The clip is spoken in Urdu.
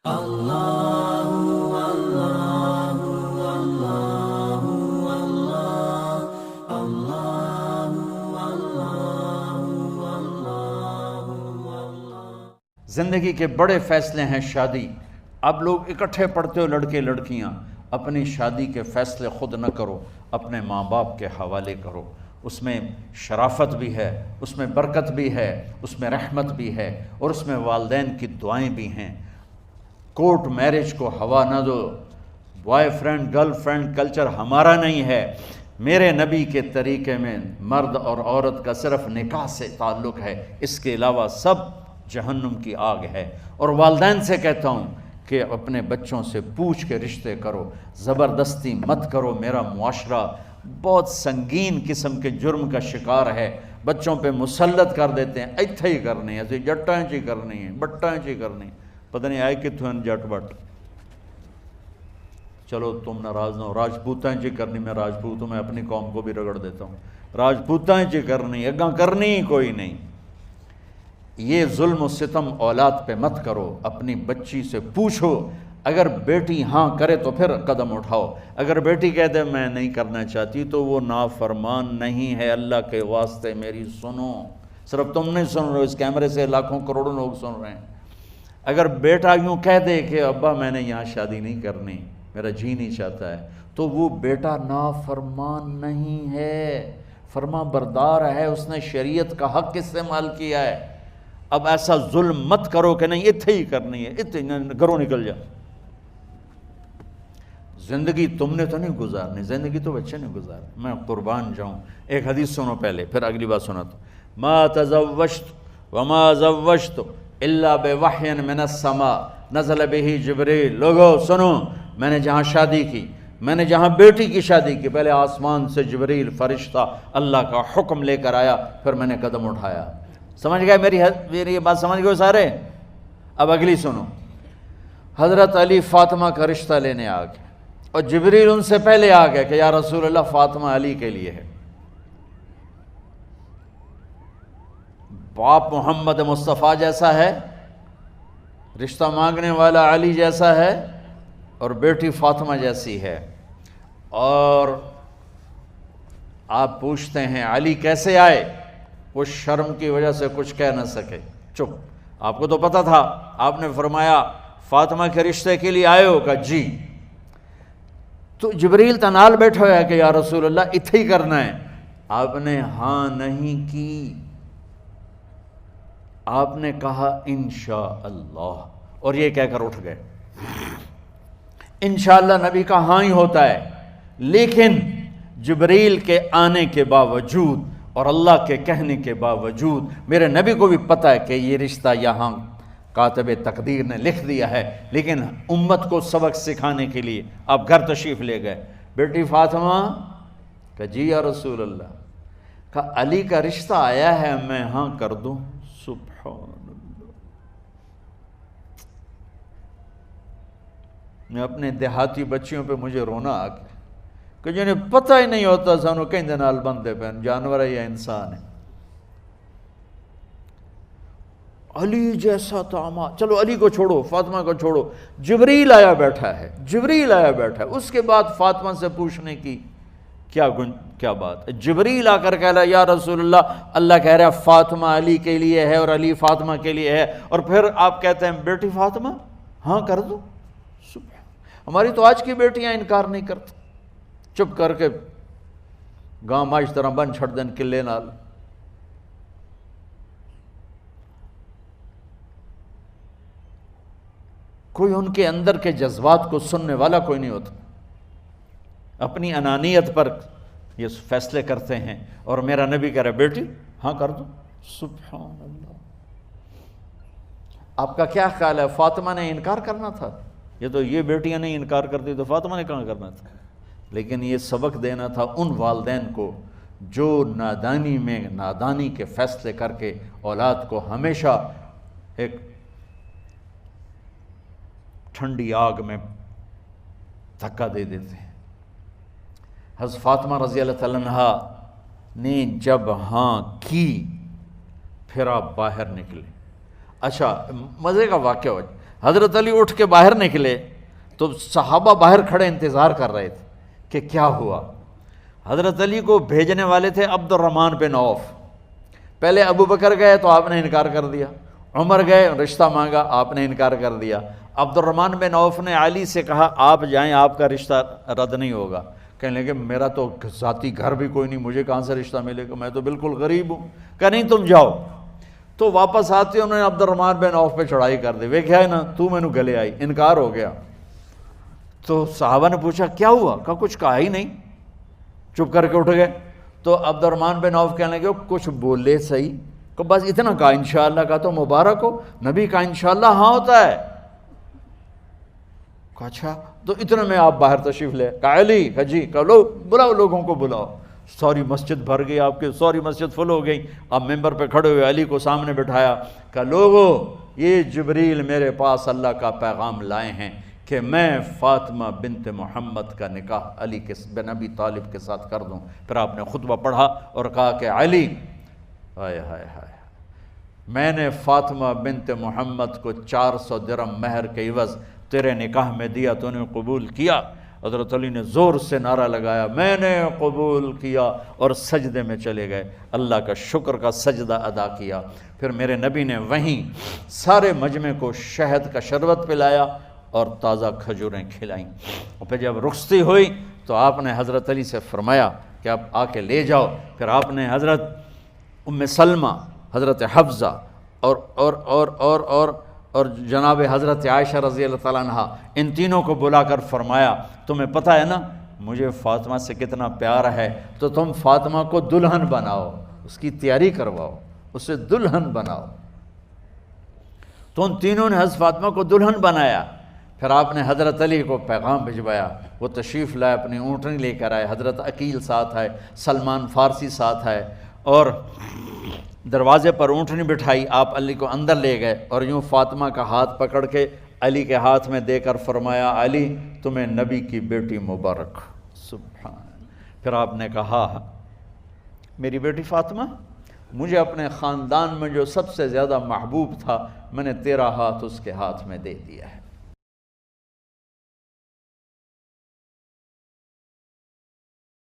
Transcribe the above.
زندگی کے بڑے فیصلے ہیں شادی. اب لوگ اکٹھے پڑھتے ہو لڑکے لڑکیاں. اپنی شادی کے فیصلے خود نہ کرو، اپنے ماں باپ کے حوالے کرو. اس میں شرافت بھی ہے، اس میں برکت بھی ہے، اس میں رحمت بھی ہے، اور اس میں والدین کی دعائیں بھی ہیں. کورٹ میرج کو ہوا نہ دو. Boyfriend girlfriend culture ہمارا نہیں ہے. میرے نبی کے طریقے میں مرد اور عورت کا صرف نکاح سے تعلق ہے، اس کے علاوہ سب جہنم کی آگ ہے. اور والدین سے کہتا ہوں کہ اپنے بچوں سے پوچھ کے رشتے کرو، زبردستی مت کرو. میرا معاشرہ بہت سنگین قسم کے جرم کا شکار ہے. بچوں پہ مسلط کر دیتے ہیں، ایتھے ہی کرنی ہے، ایسے جٹائیں چی کرنی ہے، بٹائیں چی کرنی ہے. پتہ نہیں آئے کتوں ہیں جٹ بٹ. چلو تم ناراض نہ ہو، راجپوتیں چی کرنی. میں راجپوت ہوں، میں اپنی قوم کو بھی رگڑ دیتا ہوں. راجپوتیں چی کرنی، اگاں کرنی ہی کوئی نہیں. یہ ظلم و ستم اولاد پہ مت کرو. اپنی بچی سے پوچھو، اگر بیٹی ہاں کرے تو پھر قدم اٹھاؤ. اگر بیٹی کہہ دے میں نہیں کرنا چاہتی تو وہ نافرمان نہیں ہے. اللہ کے واسطے میری سنو. صرف تم نہیں سن رہے ہو، اس کیمرے سے لاکھوں کروڑوں لوگ سن رہے ہیں. اگر بیٹا یوں کہہ دے کہ ابا میں نے یہاں شادی نہیں کرنی، میرا جی نہیں چاہتا ہے، تو وہ بیٹا نافرمان نہیں ہے، فرما بردار ہے. اس نے شریعت کا حق استعمال کیا ہے. اب ایسا ظلم مت کرو کہ نہیں اتھے ہی کرنی ہے، اتھے گھروں نکل جا. زندگی تم نے تو نہیں گزارنی، زندگی تو بچے نے گزارنی. میں قربان جاؤں. ایک حدیث سنو پہلے، پھر اگلی بات سناتا ہوں. ما تزوجت وما زوجت الا بوحی من السماء نزل به جبریل. لوگو سنو، میں نے جہاں شادی کی، میں نے جہاں بیٹی کی شادی کی، پہلے آسمان سے جبریل فرشتہ اللہ کا حکم لے کر آیا، پھر میں نے قدم اٹھایا. سمجھ گئے میری یہ بات؟ سمجھ گئے سارے؟ اب اگلی سنو. حضرت علی فاطمہ کا رشتہ لینے آ گئے، اور جبریل ان سے پہلے آ گئے کہ یا رسول اللہ فاطمہ علی کے لیے ہے. باپ محمد مصطفیٰ جیسا ہے، رشتہ مانگنے والا علی جیسا ہے، اور بیٹی فاطمہ جیسی ہے. اور آپ پوچھتے ہیں علی کیسے آئے؟ وہ شرم کی وجہ سے کچھ کہہ نہ سکے، چپ. آپ کو تو پتہ تھا. آپ نے فرمایا فاطمہ کے رشتے کے لیے آئے ہو؟ کہا جی. تو جبریل تنال بیٹھا ہوا ہے کہ یا رسول اللہ اتھے ہی کرنا ہے. آپ نے ہاں نہیں کی، آپ نے کہا انشاءاللہ، اور یہ کہہ کر اٹھ گئے. انشاءاللہ نبی کا ہاں ہی ہوتا ہے. لیکن جبریل کے آنے کے باوجود اور اللہ کے کہنے کے باوجود میرے نبی کو بھی پتہ ہے کہ یہ رشتہ یہاں کاتب تقدیر نے لکھ دیا ہے، لیکن امت کو سبق سکھانے کے لیے آپ گھر تشریف لے گئے. بیٹی فاطمہ کہ جی یا رسول اللہ. کہا علی کا رشتہ آیا ہے، میں ہاں کر دوں؟ سبحان اللہ. میں اپنے دیہاتی بچیوں پہ مجھے رونا آ گیا کہ جنہیں پتہ ہی نہیں ہوتا سانو کہیں نال بندے پہ جانور ہے یا انسان ہے. علی جیسا داماد، چلو علی کو چھوڑو، فاطمہ کو چھوڑو، جبریل آیا بیٹھا ہے، جبریل آیا بیٹھا ہے. اس کے بعد فاطمہ سے پوچھنے کی کیا بات؟ جبریل آ کر کہہ رہا یا رسول اللہ، اللہ کہہ رہا فاطمہ علی کے لیے ہے اور علی فاطمہ کے لیے ہے، اور پھر آپ کہتے ہیں بیٹی فاطمہ ہاں کر دو. ہماری تو آج کی بیٹیاں انکار نہیں کرتی، چپ کر کے گاں ماش طرح بن چھڑ دین کلے نال. کوئی ان کے اندر کے جذبات کو سننے والا کوئی نہیں ہوتا. اپنی انانیت پر یہ فیصلے کرتے ہیں. اور میرا نبی کہہ رہا بیٹی ہاں کر دو. سبحان اللہ. آپ کا کیا خیال ہے فاطمہ نے انکار کرنا تھا؟ یہ تو یہ بیٹیاں نہیں انکار کرتی تو فاطمہ نے کہاں کرنا تھا؟ لیکن یہ سبق دینا تھا ان والدین کو جو نادانی میں نادانی کے فیصلے کر کے اولاد کو ہمیشہ ایک ٹھنڈی آگ میں دھکا دے دیتے ہیں. حضرت فاطمہ رضی اللہ تعالیٰ عنہا نے جب ہاں کی پھر آپ باہر نکلے. اچھا مزے کا واقعہ ہو. حضرت علی اٹھ کے باہر نکلے تو صحابہ باہر کھڑے انتظار کر رہے تھے کہ کیا ہوا۔ حضرت علی کو بھیجنے والے تھے عبد الرحمن بن عوف۔ پہلے ابو بکر گئے تو آپ نے انکار کر دیا، عمر گئے رشتہ مانگا، آپ نے انکار کر دیا۔ عبد الرحمن بن عوف نے علی سے کہا آپ جائیں، آپ کا رشتہ رد نہیں ہوگا۔ کہنے لگے میرا تو ذاتی گھر بھی کوئی نہیں، مجھے کہاں سے رشتہ ملے گا، میں تو بالکل غریب ہوں۔ کہا نہیں تم جاؤ۔ تو واپس آتے انہوں نے عبد الرحمن بن عوف پہ چڑھائی کر دی، وہ کیا ہے نا تو مینوں گلے آئی، انکار ہو گیا۔ تو صحابہ نے پوچھا کیا ہوا؟ کہا کچھ کہا ہی نہیں، چپ کر کے اٹھ گئے۔ تو عبد الرحمن بن عوف کہنے لگے کچھ بولے صحیح، کہ بس اتنا کہا انشاءاللہ، کہا تو مبارک ہو، نبی کا انشاءاللہ ہاں ہوتا ہے۔ کہا اچھا، تو اتنے میں آپ باہر تشریف لے۔ کہا علی، کہا جی، کہا لو بلاؤ، لوگوں کو بلاؤ۔ ساری مسجد بھر گئی، آپ کی ساری مسجد فل ہو گئی۔ آپ ممبر پہ کھڑے ہوئے علی کو سامنے بٹھایا، کہا لوگو یہ جبریل میرے پاس اللہ کا پیغام لائے ہیں کہ میں فاطمہ بنت محمد کا نکاح علی بن ابی طالب کے ساتھ کر دوں۔ پھر آپ نے خطبہ پڑھا اور کہا کہ علی، ہائے ہائے ہائے، میں نے فاطمہ بنت محمد کو 400 درہم مہر کے عوض تیرے نکاح میں دیا، تو نے قبول کیا؟ حضرت علی نے زور سے نعرہ لگایا میں نے قبول کیا، اور سجدے میں چلے گئے، اللہ کا شکر کا سجدہ ادا کیا۔ پھر میرے نبی نے وہیں سارے مجمع کو شہد کا شربت پلایا اور تازہ کھجوریں کھلائیں۔ اور پھر جب رخصتی ہوئی تو آپ نے حضرت علی سے فرمایا کہ آپ آ کے لے جاؤ۔ پھر آپ نے حضرت ام سلمہ، حضرت حفصہ اور جناب حضرت عائشہ رضی اللہ تعالیٰ عنہ، ان تینوں کو بلا کر فرمایا تمہیں پتہ ہے نا مجھے فاطمہ سے کتنا پیار ہے، تو تم فاطمہ کو دلہن بناؤ، اس کی تیاری کرواؤ، اسے دلہن بناؤ۔ تو ان تینوں نے حضرت فاطمہ کو دلہن بنایا۔ پھر آپ نے حضرت علی کو پیغام بھجوایا، وہ تشریف لائے، اپنی اونٹنی لے کر آئے، حضرت عقیل ساتھ ہے، سلمان فارسی ساتھ ہے، اور دروازے پر اونٹنی بٹھائی، آپ علی کو اندر لے گئے اور یوں فاطمہ کا ہاتھ پکڑ کے علی کے ہاتھ میں دے کر فرمایا علی تمہیں نبی کی بیٹی مبارک۔ سبحان۔ پھر آپ نے کہا میری بیٹی فاطمہ، مجھے اپنے خاندان میں جو سب سے زیادہ محبوب تھا میں نے تیرا ہاتھ اس کے ہاتھ میں دے دیا ہے۔